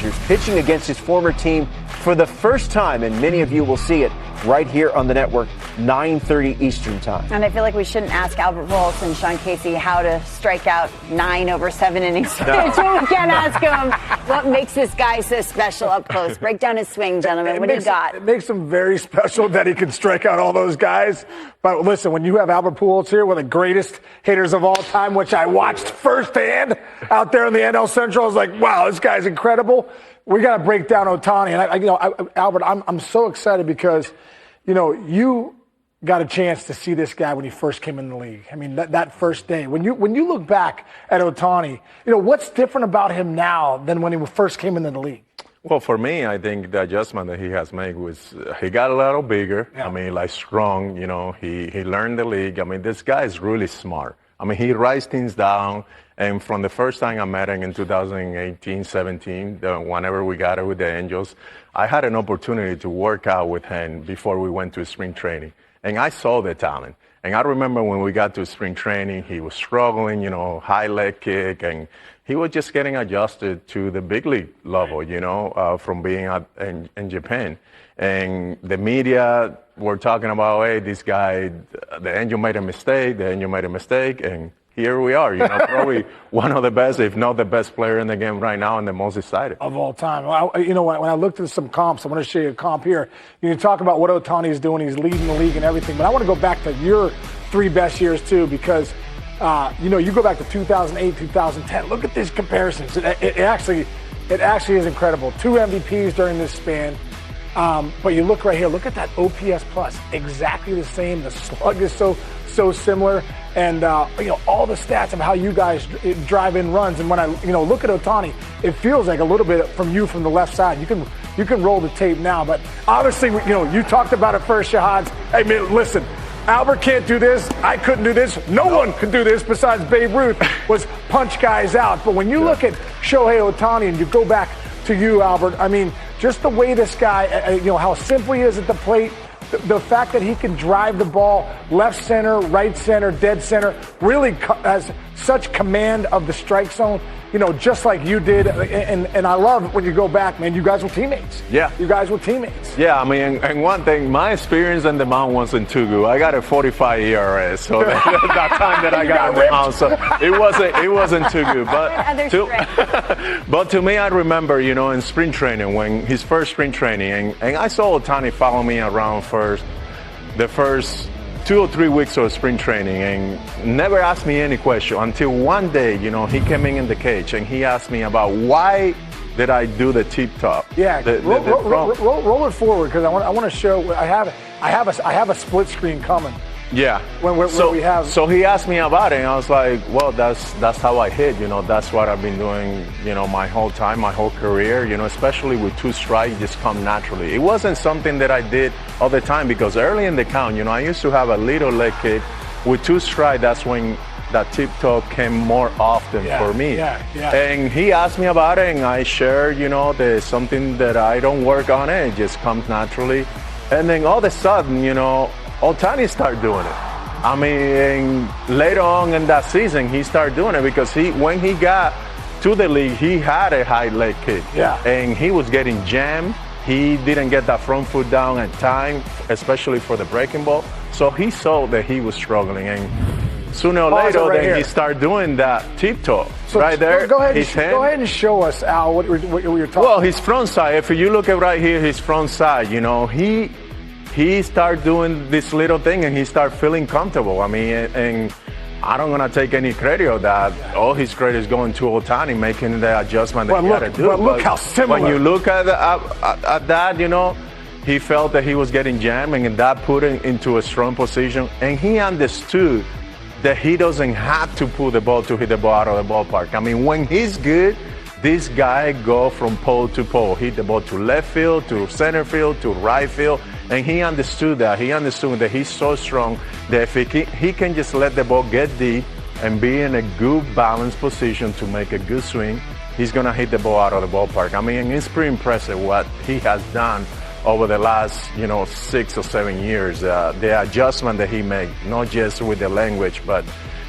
Dodgers, pitching against his former team for the first time, and many of you will see it right here on the network, 9:30 Eastern Time. And I feel like we shouldn't ask Albert Pujols and Sean Casey how to strike out 9 over 7 innings. No. We can't ask him what makes this guy so special up close. Break down his swing, gentlemen. What do you got? It makes him very special that he can strike out all those guys. But listen, when you have Albert Pujols here, one of the greatest hitters of all time, which I watched firsthand out there in the NL Central, I was like, wow, this guy's incredible. We got to break down Ohtani. And Albert, I'm so excited because, you got a chance to see this guy when he first came in the league. I mean, that first day. When you look back at Ohtani, what's different about him now than when he first came into the league? Well, for me, I think the adjustment that he has made was he got a little bigger. Yeah. I mean, like strong, he learned the league. I mean, this guy is really smart. I mean, he writes things down. And from the first time I met him in 2018-17, whenever we got it with the Angels, I had an opportunity to work out with him before we went to spring training. And I saw the talent. And I remember when we got to spring training, he was struggling, high leg kick, and he was just getting adjusted to the big league level, from being in Japan. And the media were talking about, hey, this guy, the Angel made a mistake, and here we are, probably one of the best, if not the best player in the game right now and the most excited. Of all time. When I looked at some comps, I want to show you a comp here. You talk about what Ohtani is doing. He's leading the league and everything. But I want to go back to your 3 best years, too, because, you go back to 2008, 2010. Look at these comparisons. It actually is incredible. 2 MVPs during this span. But you look right here. Look at that OPS plus. Exactly the same. The slug is so similar. And, all the stats of how you guys drive in runs. And when I, look at Ohtani, it feels like a little bit from the left side. You can roll the tape now. But obviously, you talked about it first, Shahad. Hey, man, listen, Albert can't do this. I couldn't do this. No one could do this besides Babe Ruth was punch guys out. But when you look at Shohei Ohtani and you go back to you, Albert, I mean, just the way this guy, how simple he is at the plate, the fact that he can drive the ball left center, right center, dead center, really has such command of the strike zone, just like you did. And I love when you go back, man, you guys were teammates. Yeah. You guys were teammates. Yeah, I mean, and one thing, my experience on the mound wasn't too good. I got a 45 ERA, so that time that I got on the mound, so it wasn't too good. But to me, I remember, in spring training, when his first spring training, and I saw Ohtani follow me around the first 2 or 3 weeks of spring training and never asked me any question until one day, he came in the cage and he asked me about why did I do the tip top. Yeah, roll it forward because I want to show. I have a split screen coming. Yeah. So he asked me about it, and I was like, well, that's how I hit. That's what I've been doing, my whole time, my whole career. Especially with 2 strikes, just come naturally. It wasn't something that I did all the time because early in the count, I used to have a little leg kick. With 2 strikes, that's when that tip top came more often for me. Yeah. And he asked me about it, and I shared, there's something that I don't work on it. It just comes naturally. And then all of a sudden, Ohtani started doing it. I mean, later on in that season, he started doing it because when he got to the league, he had a high leg kick. Yeah. And he was getting jammed. He didn't get that front foot down at time, especially for the breaking ball. So he saw that he was struggling. And sooner or later, he started doing that tip toe. So right there. Go ahead and show us, Al, what you're talking about. Well, his front side, if you look at right here, his front side, he started doing this little thing and he started feeling comfortable. I mean, and I don't want to take any credit of that. All his credit is going to Ohtani making the adjustment that he had to do. But look how similar. When you look at that, he felt that he was getting jammed and that put him into a strong position. And he understood that he doesn't have to pull the ball to hit the ball out of the ballpark. I mean, when he's good, this guy go from pole to pole. Hit the ball to left field, to center field, to right field. And he understood that. He understood that he's so strong that if he can just let the ball get deep and be in a good balanced position to make a good swing, he's going to hit the ball out of the ballpark. I mean, it's pretty impressive what he has done over the last, 6 or 7 years. The adjustment that he made, not just with the language, but,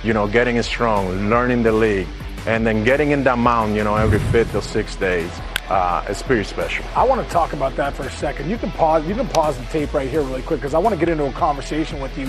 getting strong, learning the league, and then getting in that mound, every 5th or 6th days. it's pretty special. I want to talk about that for a second. You can pause the tape right here really quick because I want to get into a conversation with you.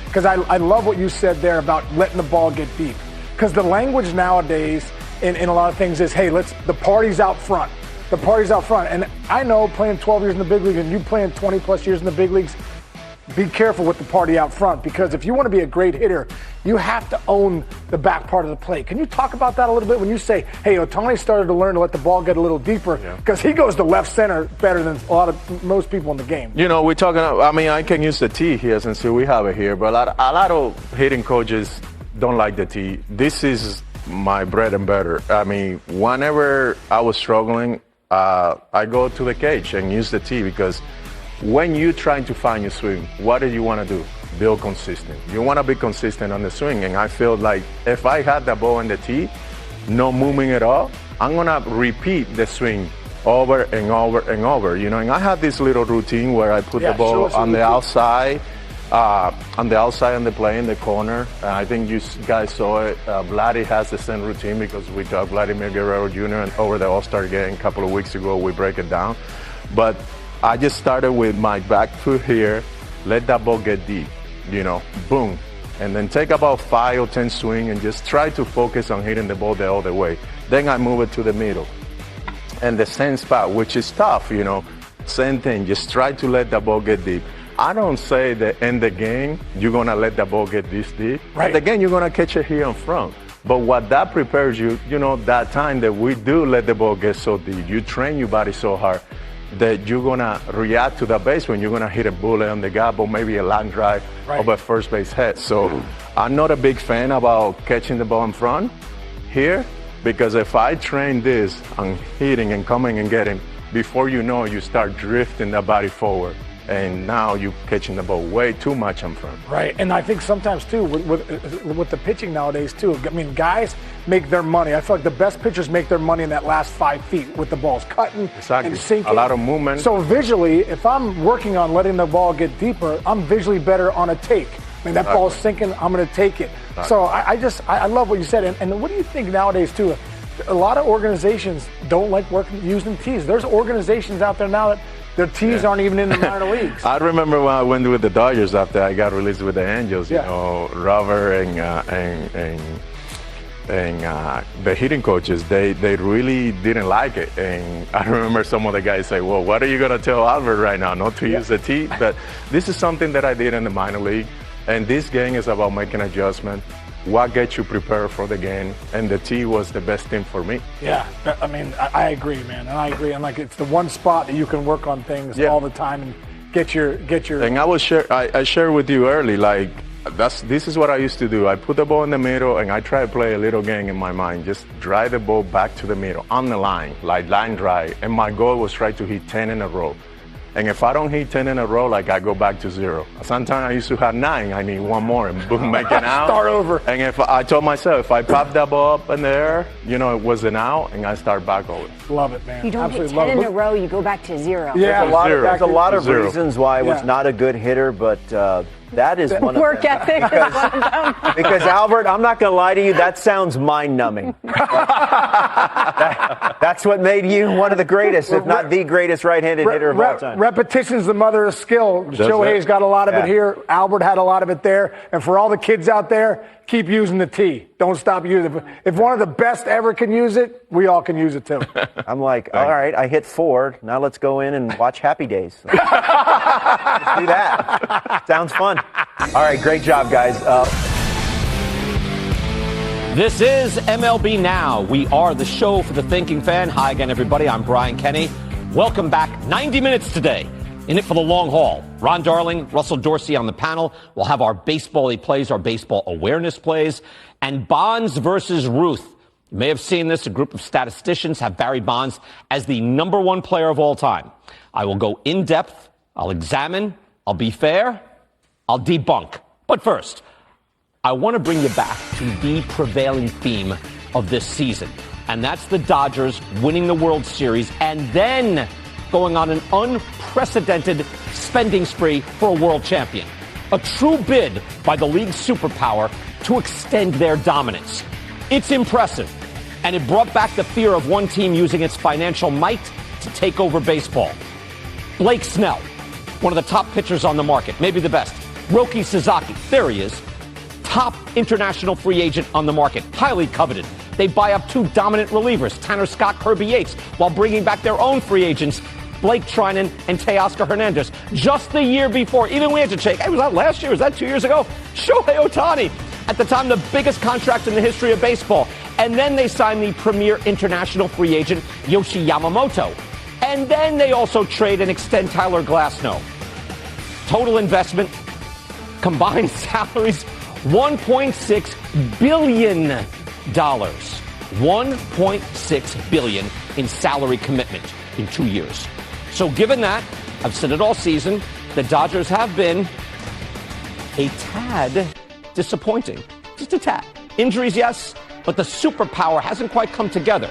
Because I love what you said there about letting the ball get deep. Because the language nowadays in a lot of things is, hey, the party's out front. The party's out front. And I know playing 12 years in the big leagues and you playing 20 plus years in the big leagues, be careful with the party out front, because if you want to be a great hitter, you have to own the back part of the plate. Can you talk about that a little bit when you say, hey, Ohtani started to learn to let the ball get a little deeper because he goes to left center better than most people in the game? You know, we're talking, I mean, I can use the T here since we have it here, but a lot of hitting coaches don't like the T. This is my bread and butter. I mean, whenever I was struggling, I go to the cage and use the T, because when you're trying to find your swing, what do you want to do? Build consistent. You want to be consistent on the swing, and I feel like if I had the ball in the tee, no movement at all, I'm going to repeat the swing over and over and over, you know. And I have this little routine where I put the ball on the outside, on the play in the corner. I think you guys saw it. Vladdy has the same routine because we talked Vladimir Guerrero Jr. and over the All-Star game a couple of weeks ago, we break it down. But I just started with my back foot here, let that ball get deep, you know, boom. And then take about 5 or 10 swing and just try to focus on hitting the ball the other way. Then I move it to the middle. And the same spot, which is tough, you know, same thing, just try to let the ball get deep. I don't say that in the game, you're going to let the ball get this deep. Right. Again, you're going to catch it here in front. But what that prepares you, you know, that time that we do let the ball get so deep, you train your body so hard that you're going to react to the base when you're going to hit a bullet on the gap or maybe a line drive over first base head. So I'm not a big fan about catching the ball in front here, because if I train this on hitting and coming and getting, before you know, you start drifting the body forward. And now you're catching the ball way too much in front. Right, and I think sometimes too with the pitching nowadays too. I mean, guys make their money. I feel like the best pitchers make their money in that last 5 feet with the balls cutting and sinking. A lot of movement. So visually, if I'm working on letting the ball get deeper, I'm visually better on a take. I mean, that ball's sinking, I'm going to take it. So I love what you said. And what do you think nowadays too? A lot of organizations don't like using tees. There's organizations out there now that their tees aren't even in the minor leagues. I remember when I went with the Dodgers after I got released with the Angels. You know, Robert and the hitting coaches, they really didn't like it. And I remember some of the guys say, well, what are you going to tell Albert right now? Not to use the tee? But this is something that I did in the minor league. And this game is about making adjustment. What gets you prepared for the game, and the tee was the best thing for me. Yeah, I mean, I agree, man, and I agree. And like, it's the one spot that you can work on things all the time and get your. And I shared with you early, like this is what I used to do. I put the ball in the middle, and I try to play a little game in my mind. Just drive the ball back to the middle on the line, like line drive. And my goal was try to hit 10 in a row. And if I don't hit 10 in a row, like I go back to 0. Sometimes I used to have 9. I need one more and boom, make it out. Start over. And if I told myself, if I pop that ball up in the air, you know, it was an out, and I start back over. Love it, man. You don't Absolutely hit 10 in a row, you go back to 0. Yeah, there's a lot of reasons why I was not a good hitter, but that is one of them. Work ethic is one of them. Because Albert, I'm not going to lie to you, that sounds mind-numbing. That's what made you one of the greatest, if not the greatest right-handed hitter of all time. Repetition's the mother of skill. Shohei's got a lot of it here. Albert had a lot of it there. And for all the kids out there, keep using the T. Don't stop using it. If one of the best ever can use it, we all can use it too. I'm like, all right, I hit 4. Now let's go in and watch Happy Days. Let's do that. Sounds fun. All right, great job, guys. This is MLB Now. We are the show for the thinking fan. Hi again, everybody. I'm Brian Kenny. Welcome back. 90 minutes today. In it for the long haul. Ron Darling, Russell Dorsey on the panel. We'll have our baseball plays, our baseball awareness plays, and Bonds versus Ruth. You may have seen this. A group of statisticians have Barry Bonds as the #1 player of all time. I will go in depth. I'll examine. I'll be fair. I'll debunk. But first, I want to bring you back to the prevailing theme of this season. And that's the Dodgers winning the World Series and then going on an unprecedented spending spree for a world champion. A true bid by the league's superpower to extend their dominance. It's impressive. And it brought back the fear of one team using its financial might to take over baseball. Blake Snell, one of the top pitchers on the market, maybe the best. Roki Sasaki, there he is. Top international free agent on the market, highly coveted. They buy up two dominant relievers, Tanner Scott, Kirby Yates, while bringing back their own free agents, Blake Trinan and Teoscar Hernandez. Just the year before, even we had to check, hey, was that last year? Was that 2 years ago? Shohei Ohtani, at the time the biggest contract in the history of baseball. And then they signed the premier international free agent, Yoshi Yamamoto. And then they also trade and extend Tyler Glasnow. Total investment, combined salaries, $1.6 billion. $1.6 billion in salary commitment in 2 years. So given that, I've said it all season, the Dodgers have been a tad disappointing. Just a tad. Injuries, yes, but the superpower hasn't quite come together.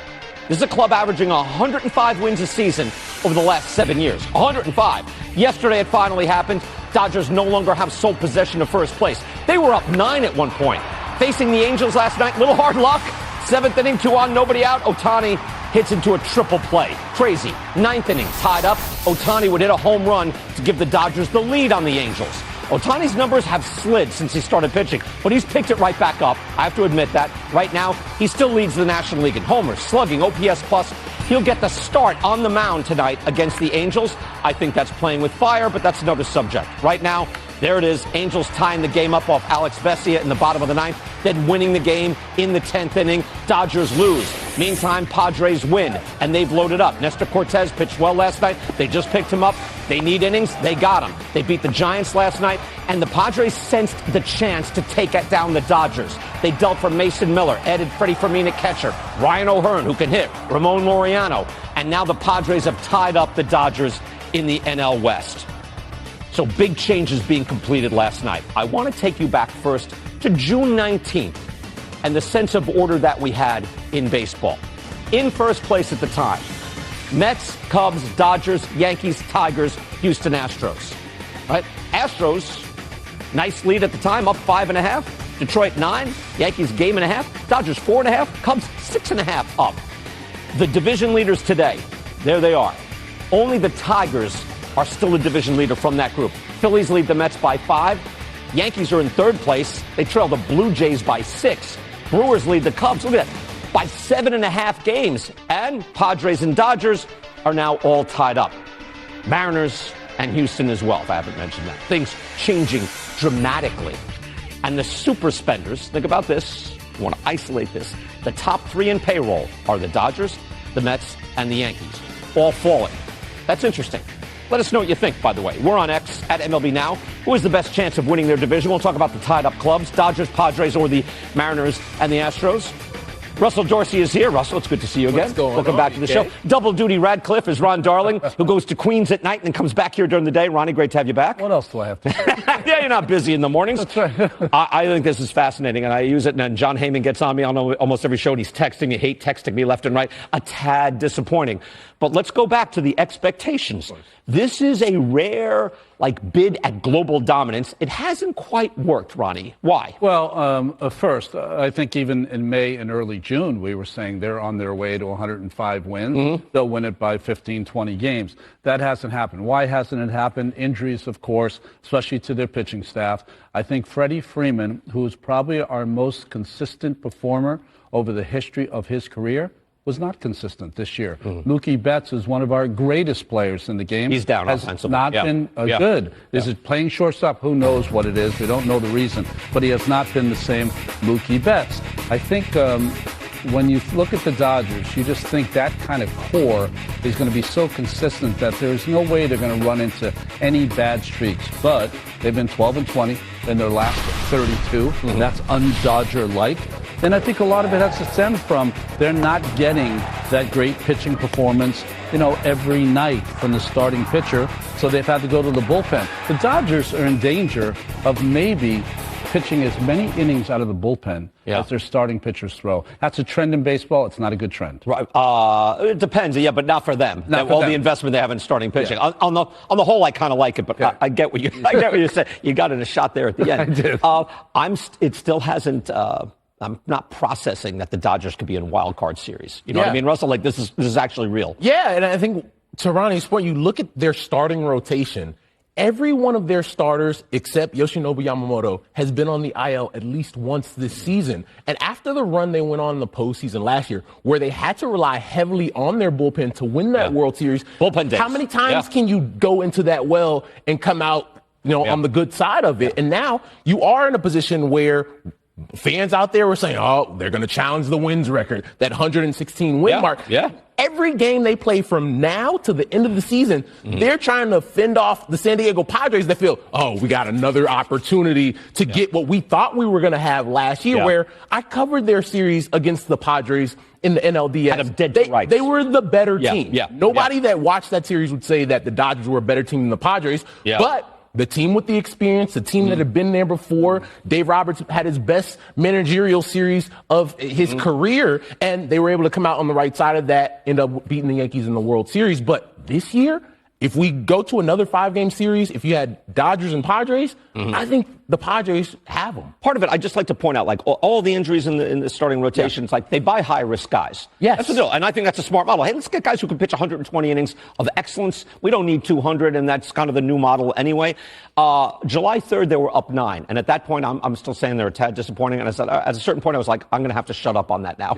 This is a club averaging 105 wins a season over the last 7 years. 105. Yesterday it finally happened. Dodgers no longer have sole possession of first place. They were up 9 at one point. Facing the Angels last night, little hard luck. 7th inning, 2 on, nobody out. Ohtani hits into a triple play. Crazy. 9th inning, tied up. Ohtani would hit a home run to give the Dodgers the lead on the Angels. Ohtani's numbers have slid since he started pitching, but he's picked it right back up. I have to admit that. Right now, he still leads the National League in homers, slugging, OPS plus. He'll get the start on the mound tonight against the Angels. I think that's playing with fire, but that's another subject. Right now, there it is. Angels tying the game up off Alex Vesia in the bottom of the 9th, then winning the game in the 10th inning. Dodgers lose. Meantime, Padres win, and they've loaded up. Nestor Cortez pitched well last night. They just picked him up. They need innings. They got him. They beat the Giants last night, and the Padres sensed the chance to take down the Dodgers. They dealt for Mason Miller, added Freddie Fermin at catcher, Ryan O'Hearn, who can hit, Ramon Laureano, and now the Padres have tied up the Dodgers in the NL West. So big changes being completed last night. I want to take you back first to June 19th and the sense of order that we had in baseball. In first place at the time, Mets, Cubs, Dodgers, Yankees, Tigers, Houston Astros. Right? Astros, nice lead at the time, up 5.5. Detroit 9, Yankees game and a half, Dodgers 4.5, Cubs 6.5 up. The division leaders today, there they are. Only the Tigers are still a division leader from that group. Phillies lead the Mets by 5. Yankees are in third place. They trail the Blue Jays by 6. Brewers lead the Cubs, look at that, by 7.5 games. And Padres and Dodgers are now all tied up. Mariners and Houston as well, if I haven't mentioned that. Things changing dramatically. And the super spenders, think about this, you want to isolate this. The top 3 in payroll are the Dodgers, the Mets, and the Yankees, all falling. That's interesting. Let us know what you think, by the way. We're on X at MLB Now. Who has the best chance of winning their division? We'll talk about the tied-up clubs, Dodgers, Padres, or the Mariners and the Astros. Russell Dorsey is here. Russell, it's good to see you again. Welcome back to the show. Double duty Radcliffe is Ron Darling, who goes to Queens at night and then comes back here during the day. Ronnie, great to have you back. What else do I have to say? Yeah, you're not busy in the mornings. That's right. I think this is fascinating, and I use it, and then John Heyman gets on me on almost every show, and he's texting me, hate texting me left and right. A tad disappointing. But let's go back to the expectations. This is a rare, bid at global dominance. It hasn't quite worked, Ronnie. Why? Well, first, I think even in May and early June, we were saying they're on their way to 105 wins. Mm-hmm. They'll win it by 15, 20 games. That hasn't happened. Why hasn't it happened? Injuries, of course, especially to their pitching staff. I think Freddie Freeman, who is probably our most consistent performer over the history of his career, was not consistent this year. Mm-hmm. Mookie Betts is one of our greatest players in the game. He's down has offensively. Not been good. Is it playing shortstop? Who knows what it is? We don't know the reason. But he has not been the same Mookie Betts. I think when you look at the Dodgers, you just think that kind of core is going to be so consistent that there's no way they're going to run into any bad streaks. But they've been 12-20 in their last 32. Mm-hmm. That's un-Dodger-like. And I think a lot of it has to stem from they're not getting that great pitching performance, every night from the starting pitcher. So they've had to go to the bullpen. The Dodgers are in danger of maybe pitching as many innings out of the bullpen as their starting pitchers throw. That's a trend in baseball. It's not a good trend. Right. It depends, but not for them. The investment they have in starting pitching. Yeah. On the whole, I kind of like it, but I get what you said. You got it a shot there at the end. I did. It still hasn't. I'm not processing that the Dodgers could be in wild card series. You know what I mean, Russell? Like this is actually real. Yeah, and I think to Ronnie's point, you look at their starting rotation. Every one of their starters, except Yoshinobu Yamamoto, has been on the IL at least once this season. And after the run they went on in the postseason last year, where they had to rely heavily on their bullpen to win that World Series, bullpen days. How many times can you go into that well and come out, on the good side of it? And now you are in a position where fans out there were saying, oh, they're going to challenge the wins record, that 116 win mark. Yeah. Every game they play from now to the end of the season, they're trying to fend off the San Diego Padres that feel, oh, we got another opportunity to get what we thought we were going to have last year, where I covered their series against the Padres in the NLDS. They were the better team. Nobody that watched that series would say that the Dodgers were a better team than the Padres, but the team with the experience, the team that had been there before. Dave Roberts had his best managerial series of his career, and they were able to come out on the right side of that, end up beating the Yankees in the World Series. But this year, if we go to another 5-game series, if you had Dodgers and Padres, I think the Padres have them. Part of it, I just like to point out, like all the injuries in the starting rotations, like they buy high-risk guys. Yes. That's the deal. And I think that's a smart model. Hey, let's get guys who can pitch 120 innings of excellence. We don't need 200, and that's kind of the new model anyway. July 3rd, they were up 9. And at that point, I'm still saying they're a tad disappointing. And I said, at a certain point, I was like, I'm going to have to shut up on that now.